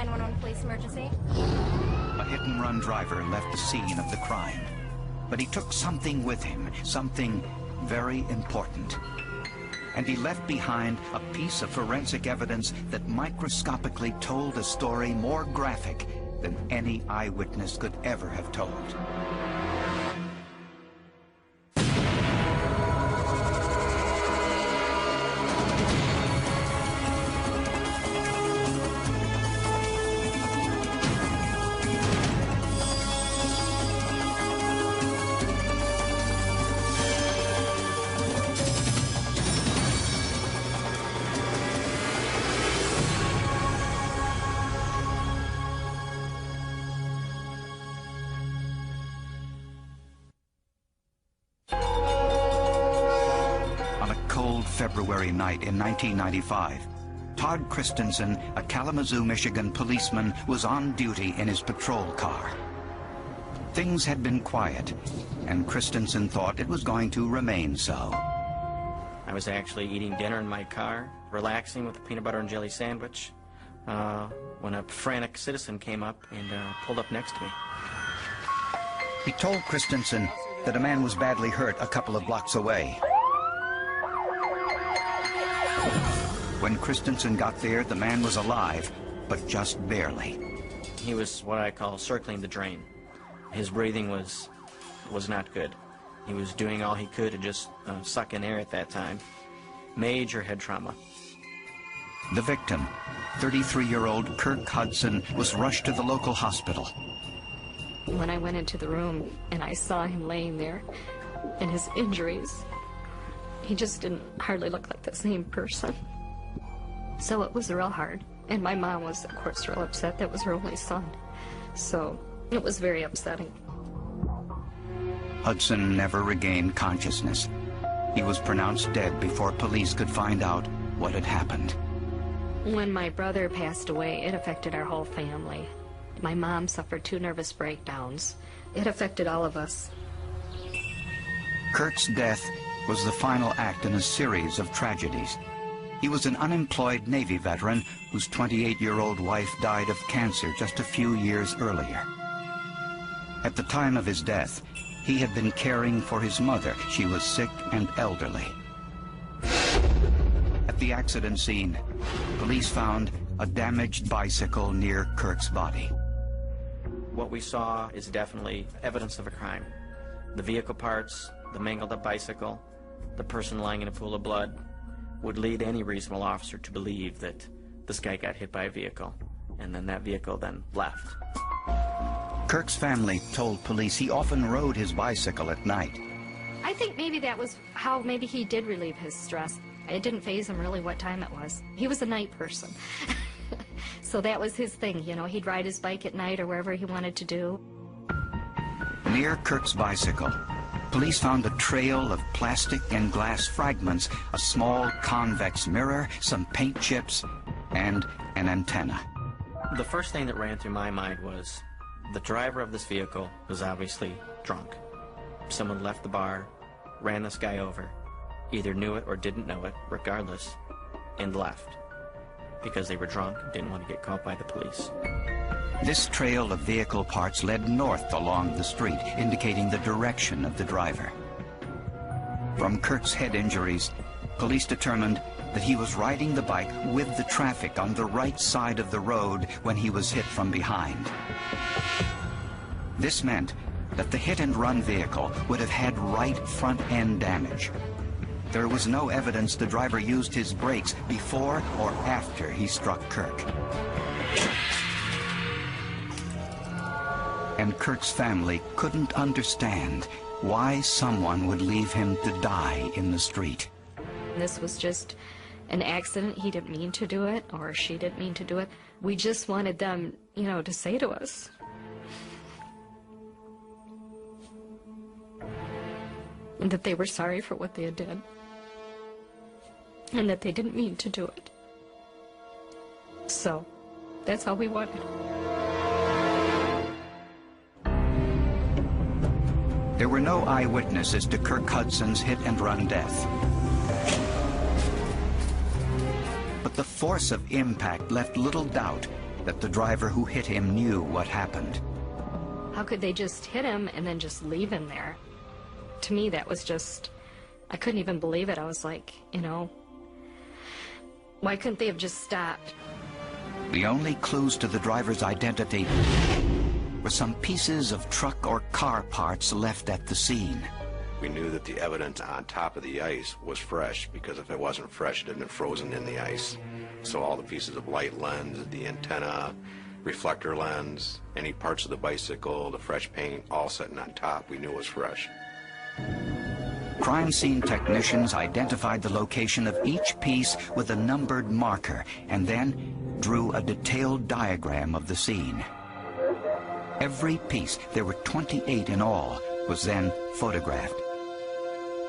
911 police emergency. A hit-and-run driver left the scene of the crime, but he took something with him, something very important. And he left behind a piece of forensic evidence that microscopically told a story more graphic than any eyewitness could ever have told. February night in 1995, Todd Christensen, a Kalamazoo, Michigan policeman, was on duty in his patrol car. Things had been quiet, and Christensen thought it was going to remain so. I was actually eating dinner in my car, relaxing with a peanut butter and jelly sandwich, when a frantic citizen came up and pulled up next to me. He told Christensen that a man was badly hurt a couple of blocks away. When Christensen got there, the man was alive, but just barely. He was what I call circling the drain. His breathing was not good. He was doing all he could to just suck in air at that time. Major head trauma. The victim, 33-year-old Kirk Hudson, was rushed to the local hospital. When I went into the room and I saw him laying there and his injuries, he just didn't hardly look like the same person. So it was real hard. And my mom was, of course, real upset. That was her only son. So it was very upsetting. Hudson never regained consciousness. He was pronounced dead before police could find out what had happened. When my brother passed away, it affected our whole family. My mom suffered 2 nervous breakdowns. It affected all of us. Kirk's death was the final act in a series of tragedies. He was an unemployed Navy veteran whose 28-year-old wife died of cancer just a few years earlier. At the time of his death, he had been caring for his mother. She was sick and elderly. At the accident scene, police found a damaged bicycle near Kirk's body. What we saw is definitely evidence of a crime. The vehicle parts, the mangled up bicycle, the person lying in a pool of blood would lead any reasonable officer to believe that this guy got hit by a vehicle, and then that vehicle then left. Kirk's family told police he often rode his bicycle at night. I think maybe that was how maybe he did relieve his stress. It didn't faze him really what time it was. He was a night person. So that was his thing, you know, he'd ride his bike at night or wherever he wanted to do. Near Kirk's bicycle, police found a trail of plastic and glass fragments, a small convex mirror, some paint chips, and an antenna. The first thing that ran through my mind was the driver of this vehicle was obviously drunk. Someone left the bar, ran this guy over, either knew it or didn't know it, regardless, and left because they were drunk and didn't want to get caught by the police. This trail of vehicle parts led north along the street, indicating the direction of the driver. From Kirk's head injuries, police determined that he was riding the bike with the traffic on the right side of the road when he was hit from behind. This meant that the hit-and-run vehicle would have had right front-end damage. There was no evidence the driver used his brakes before or after he struck Kirk. And Kirk's family couldn't understand why someone would leave him to die in the street. This was just an accident. He didn't mean to do it, or she didn't mean to do it. We just wanted them, you know, to say to us, that they were sorry for what they had done, and that they didn't mean to do it. So, that's all we wanted. There were no eyewitnesses to Kirk Hudson's hit-and-run death. But the force of impact left little doubt that the driver who hit him knew what happened. How could they just hit him and then just leave him there? To me, that was just, I couldn't even believe it. I was like, you know, why couldn't they have just stopped? The only clues to the driver's identity were some pieces of truck or car parts left at the scene. We knew that the evidence on top of the ice was fresh, because if it wasn't fresh, it had been frozen in the ice. So all the pieces of light lens, the antenna, reflector lens, any parts of the bicycle, the fresh paint, all sitting on top, we knew it was fresh. Crime scene technicians identified the location of each piece with a numbered marker and then drew a detailed diagram of the scene. Every piece, there were 28 in all, was then photographed.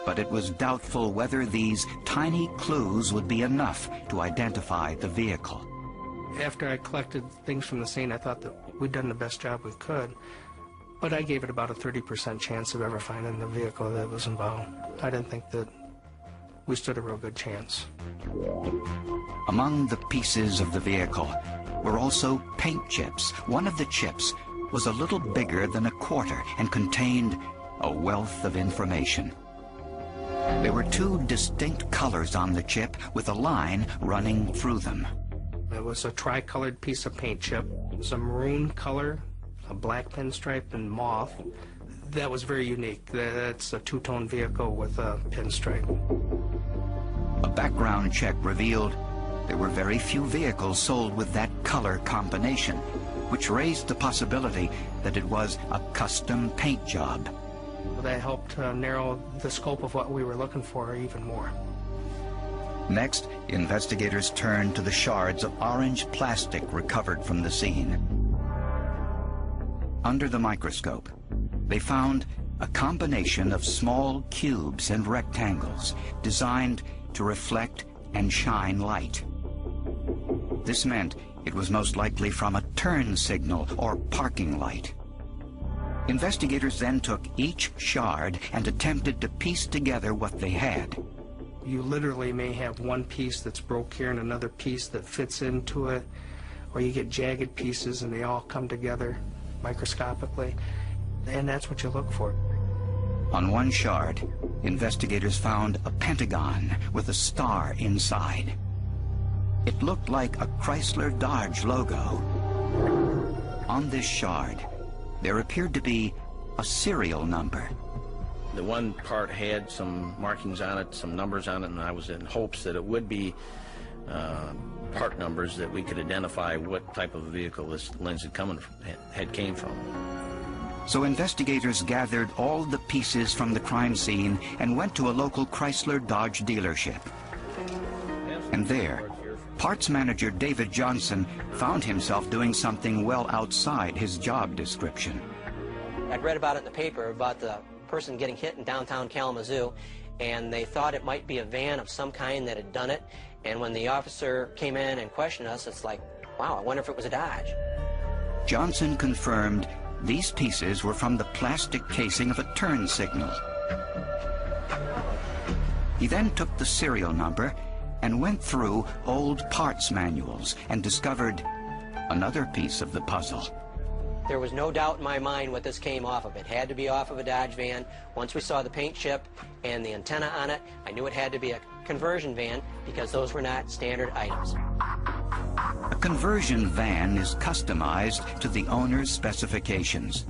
But it was doubtful whether these tiny clues would be enough to identify the vehicle. After I collected things from the scene, I thought that we'd done the best job we could, but I gave it about a 30% chance of ever finding the vehicle that was involved. I didn't think that we stood a real good chance. Among the pieces of the vehicle were also paint chips. One of the chips was a little bigger than a quarter and contained a wealth of information. There were two distinct colors on the chip with a line running through them. It was a tri-colored piece of paint chip. It was a maroon color, a black pinstripe, and moth. That was very unique. That's a two-tone vehicle with a pinstripe. A background check revealed there were very few vehicles sold with that color combination, which raised the possibility that it was a custom paint job. That helped narrow the scope of what we were looking for even more. Next, investigators turned to the shards of orange plastic recovered from the scene. Under the microscope, they found a combination of small cubes and rectangles designed to reflect and shine light. This meant it was most likely from a turn signal or parking light. Investigators then took each shard and attempted to piece together what they had. You literally may have one piece that's broke here and another piece that fits into it, or you get jagged pieces and they all come together microscopically, and that's what you look for. On one shard, investigators found a pentagon with a star inside. It looked like a Chrysler Dodge logo. On this shard, there appeared to be a serial number. The one part had some markings on it, some numbers on it, and I was in hopes that it would be part numbers that we could identify what type of vehicle this lens had came from. So investigators gathered all the pieces from the crime scene and went to a local Chrysler Dodge dealership. And there, parts manager David Johnson found himself doing something well outside his job description. I'd read about it in the paper about the person getting hit in downtown Kalamazoo, and they thought it might be a van of some kind that had done it. And when the officer came in and questioned us, it's like, wow, I wonder if it was a Dodge. Johnson confirmed these pieces were from the plastic casing of a turn signal. He then took the serial number and went through old parts manuals and discovered another piece of the puzzle. There was no doubt in my mind what this came off of. It had to be off of a Dodge van. Once we saw the paint chip and the antenna on it, I knew it had to be a conversion van because those were not standard items. A conversion van is customized to the owner's specifications.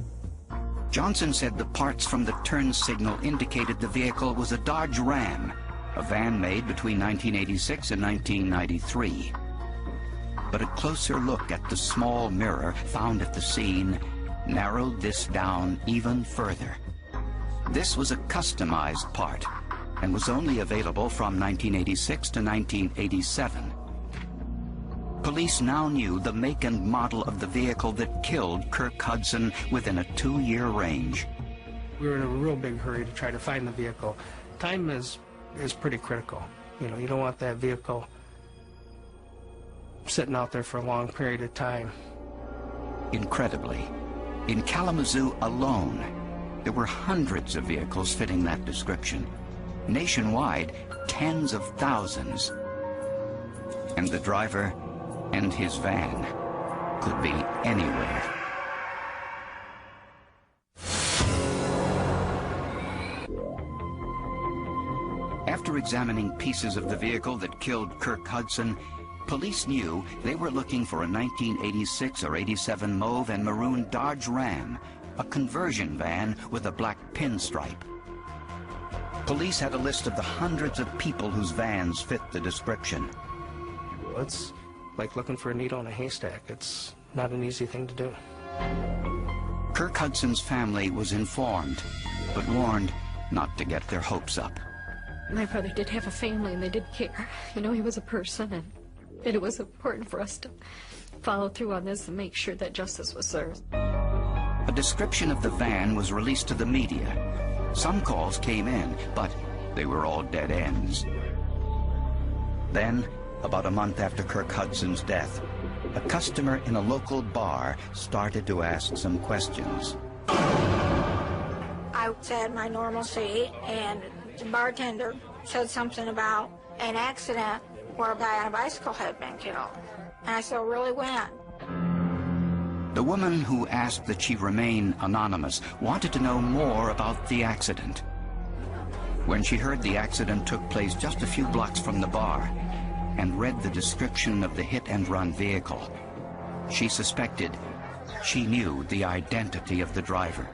Johnson said the parts from the turn signal indicated the vehicle was a Dodge Ram, a van made between 1986 and 1993. But a closer look at the small mirror found at the scene narrowed this down even further. This was a customized part and was only available from 1986 to 1987. Police now knew the make and model of the vehicle that killed Kirk Hudson within a 2-year range. We were in a real big hurry to try to find the vehicle. Time is pretty critical. You know, you don't want that vehicle sitting out there for a long period of time. Incredibly, in Kalamazoo alone, there were hundreds of vehicles fitting that description. Nationwide, tens of thousands. And the driver and his van could be anywhere. After examining pieces of the vehicle that killed Kirk Hudson, police knew they were looking for a 1986 or 87 mauve and maroon Dodge Ram, a conversion van with a black pinstripe. Police had a list of the hundreds of people whose vans fit the description. It's like looking for a needle in a haystack. It's not an easy thing to do. Kirk Hudson's family was informed, but warned not to get their hopes up. My brother did have a family, and they did care. You know, he was a person, and it was important for us to follow through on this and make sure that justice was served. A description of the van was released to the media. Some calls came in, but they were all dead ends. Then, about a month after Kirk Hudson's death, a customer in a local bar started to ask some questions. I was at my normal seat, and the bartender said something about an accident where a guy on a bicycle had been killed. And I said, really, when? The woman who asked that she remain anonymous wanted to know more about the accident. When she heard the accident took place just a few blocks from the bar and read the description of the hit-and-run vehicle, she suspected she knew the identity of the driver.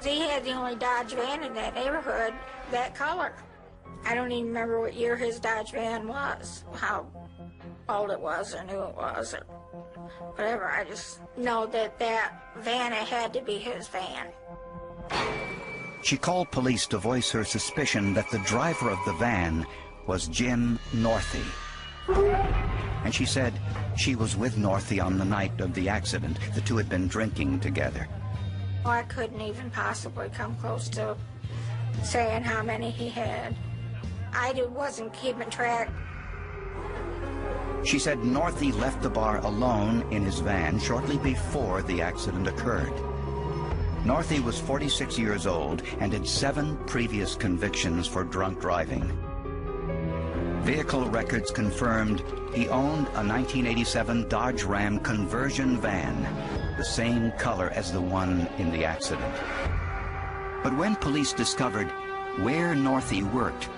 He had the only Dodge van in that neighborhood, that color. I don't even remember what year his Dodge van was, how old it was or who it was or whatever. I just know that that van, it had to be his van. She called police to voice her suspicion that the driver of the van was Jim Northey. And she said she was with Northey on the night of the accident. The two had been drinking together. I couldn't even possibly come close to saying how many he had. I wasn't keeping track. She said Northey left the bar alone in his van shortly before the accident occurred. Northey was 46 years old and had 7 previous convictions for drunk driving. Vehicle records confirmed he owned a 1987 Dodge Ram conversion van, the same color as the one in the accident. But when police discovered where Northey worked,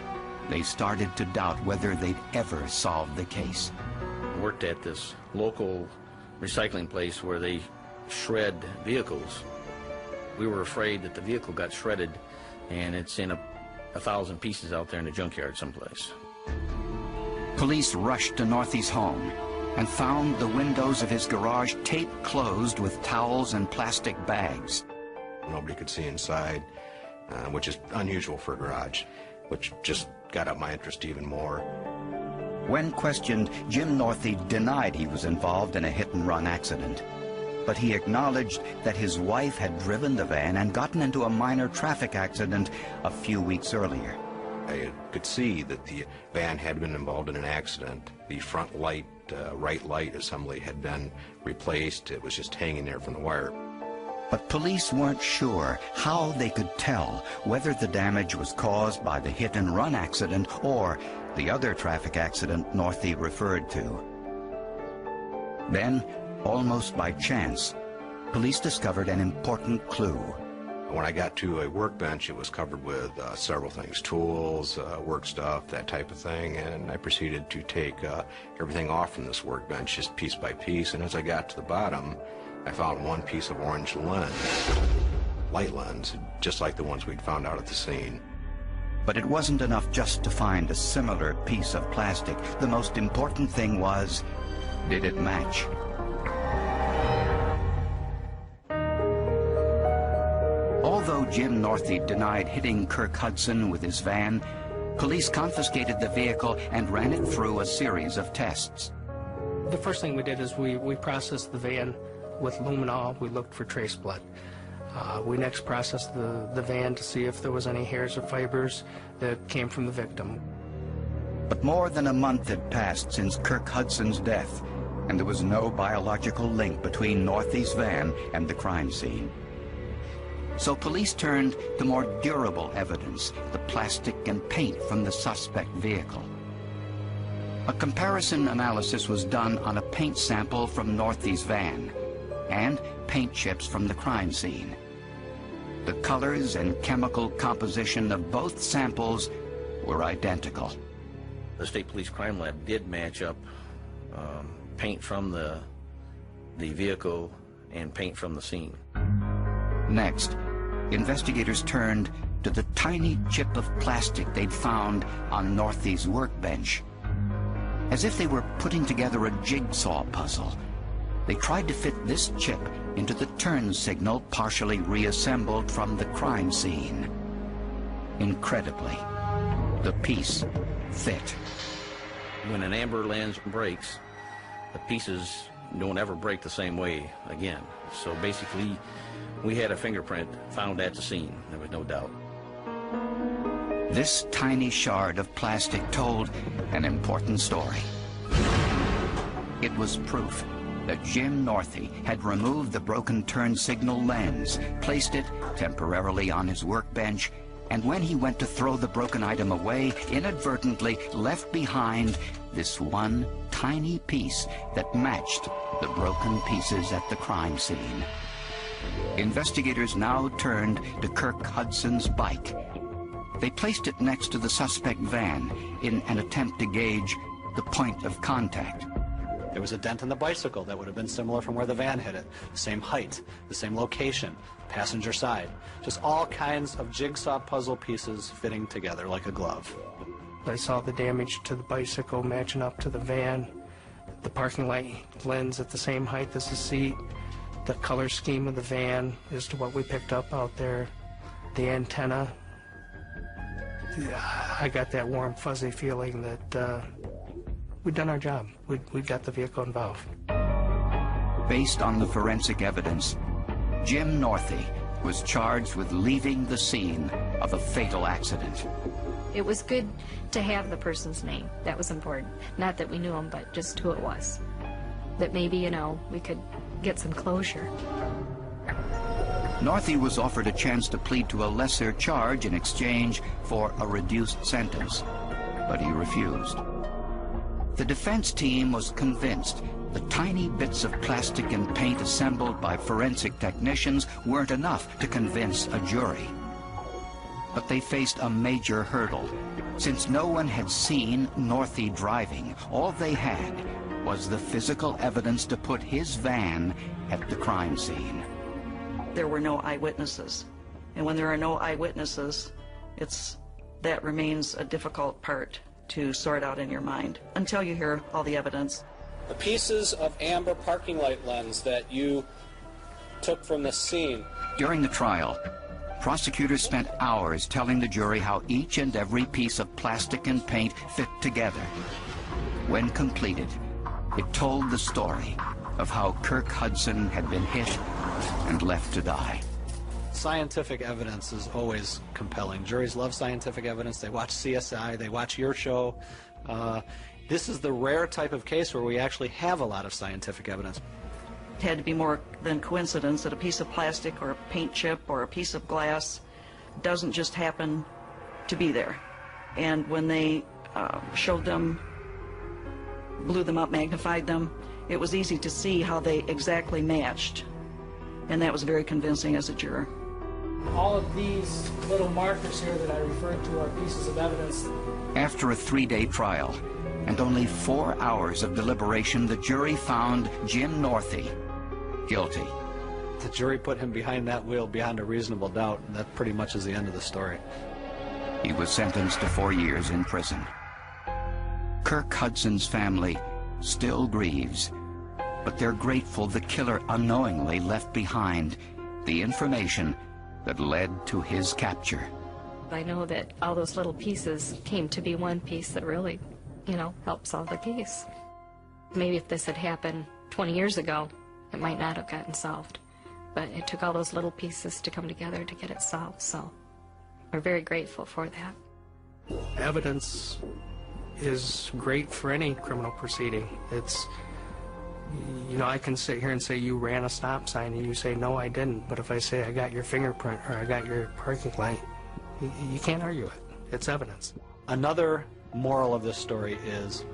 they started to doubt whether they'd ever solve the case. I worked at this local recycling place where they shred vehicles. We were afraid that the vehicle got shredded and it's in 1,000 pieces out there in the junkyard someplace. Police rushed to Northey's home and found the windows of his garage taped closed with towels and plastic bags. Nobody could see inside, which is unusual for a garage, which just got up my interest even more. When questioned, Jim Northey denied he was involved in a hit-and-run accident. But he acknowledged that his wife had driven the van and gotten into a minor traffic accident a few weeks earlier. I could see that the van had been involved in an accident. The front light, right light assembly had been replaced. It was just hanging there from the wire. But police weren't sure how they could tell whether the damage was caused by the hit-and-run accident or the other traffic accident Northey referred to. Then, almost by chance, police discovered an important clue. When I got to a workbench, it was covered with several things, tools, work stuff, that type of thing, and I proceeded to take everything off from this workbench just piece by piece, and as I got to the bottom, I found one piece of orange lens, light lens, just like the ones we'd found out at the scene. But it wasn't enough just to find a similar piece of plastic. The most important thing was, did it match? Although Jim Northey denied hitting Kirk Hudson with his van, police confiscated the vehicle and ran it through a series of tests. The first thing we did is we processed the van with luminol. We looked for trace blood. We next processed the van to see if there was any hairs or fibers that came from the victim. But more than a month had passed since Kirk Hudson's death, and there was no biological link between Northey's van and the crime scene. So police turned to more durable evidence, the plastic and paint from the suspect vehicle. A comparison analysis was done on a paint sample from Northey's van. and paint chips from the crime scene. The colors and chemical composition of both samples were identical. The State Police Crime Lab did match up paint from the vehicle and paint from the scene. Next, investigators turned to the tiny chip of plastic they'd found on Northie's workbench. As if they were putting together a jigsaw puzzle, they tried to fit this chip into the turn signal partially reassembled from the crime scene. Incredibly, the piece fit. When an amber lens breaks, the pieces don't ever break the same way again. So basically, we had a fingerprint found at the scene. There was no doubt. This tiny shard of plastic told an important story. It was proof that Jim Northie had removed the broken turn signal lens, placed it temporarily on his workbench, and when he went to throw the broken item away, inadvertently left behind this one tiny piece that matched the broken pieces at the crime scene. Investigators now turned to Kirk Hudson's bike. They placed it next to the suspect van in an attempt to gauge the point of contact. There was a dent in the bicycle that would have been similar from where the van hit it. The same height, the same location, passenger side. Just all kinds of jigsaw puzzle pieces fitting together like a glove. I saw the damage to the bicycle matching up to the van, the parking light lens at the same height as the seat, the color scheme of the van as to what we picked up out there, the antenna. I got that warm, fuzzy feeling that we'd done our job. We'd got the vehicle involved. Based on the forensic evidence, Jim Northie was charged with leaving the scene of a fatal accident. It was good to have the person's name. That was important. Not that we knew him, but just who it was. That maybe, you know, we could get some closure. Northie was offered a chance to plead to a lesser charge in exchange for a reduced sentence, but he refused. The defense team was convinced the tiny bits of plastic and paint assembled by forensic technicians weren't enough to convince a jury. But they faced a major hurdle. Since no one had seen Northie driving, all they had was the physical evidence to put his van at the crime scene. There were no eyewitnesses. And when there are no eyewitnesses, that remains a difficult part to sort out in your mind until you hear all the evidence. The pieces of amber parking light lens that you took from the scene. During the trial, prosecutors spent hours telling the jury how each and every piece of plastic and paint fit together. When completed, it told the story of how Kirk Hudson had been hit and left to die. Scientific evidence is always compelling. Juries love scientific evidence. They watch CSI, they watch your show. This is the rare type of case where we actually have a lot of scientific evidence. It had to be more than coincidence that a piece of plastic or a paint chip or a piece of glass doesn't just happen to be there. And when they showed them, blew them up, magnified them, it was easy to see how they exactly matched. And that was very convincing as a juror. All of these little markers here that I referred to are pieces of evidence. After a 3-day trial and only 4 hours of deliberation, the jury found Jim Northie guilty. The jury put him behind that wheel beyond a reasonable doubt, and that pretty much is the end of the story. He was sentenced to 4 years in prison. Kirk Hudson's family still grieves, but they're grateful the killer unknowingly left behind the information that led to his capture. I know that all those little pieces came to be one piece that really, you know, helped solve the case. Maybe if this had happened 20 years ago, it might not have gotten solved. But it took all those little pieces to come together to get it solved, so we're very grateful for that. Evidence is great for any criminal proceeding. It's, you know, I can sit here and say you ran a stop sign and you say, no, I didn't. But if I say I got your fingerprint or I got your parking light, you can't argue it. It's evidence. Another moral of this story is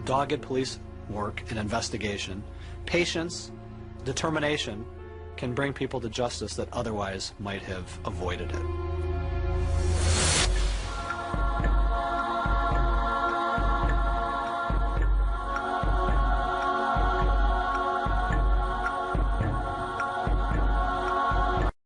dogged police work and investigation, patience, determination can bring people to justice that otherwise might have avoided it.